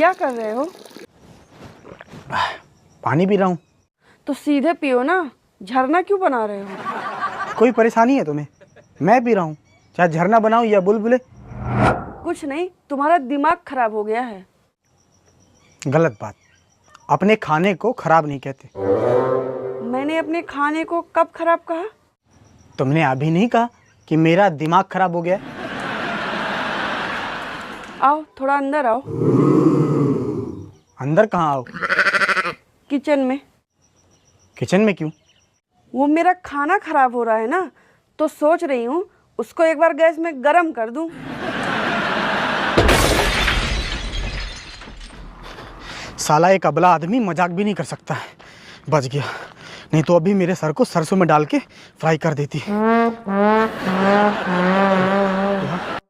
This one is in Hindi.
क्या कर रहे हो? पानी पी रहा हूँ। तो सीधे पियो ना, झरना क्यों बना रहे हो? कोई परेशानी है तुम्हें? मैं पी रहा हूँ, चाहे झरना बनाऊँ या बुलबुले। कुछ नहीं, तुम्हारा दिमाग खराब हो गया है। गलत बात, अपने खाने को खराब नहीं कहते। मैंने अपने खाने को कब खराब कहा? तुमने अभी नहीं कहा कि मेरा दिमाग खराब हो गया है? आओ, थोड़ा अंदर आओ। अंदर कहाँ आओ? किचन में। किचन में क्यों? वो मेरा खाना खराब हो रहा है ना, तो सोच रही हूँ उसको एक बार गैस में गरम कर दूं। साला एक अबला आदमी मजाक भी नहीं कर सकता है। बच गया, नहीं तो अभी मेरे सर को सरसों में डाल के फ्राई कर देती।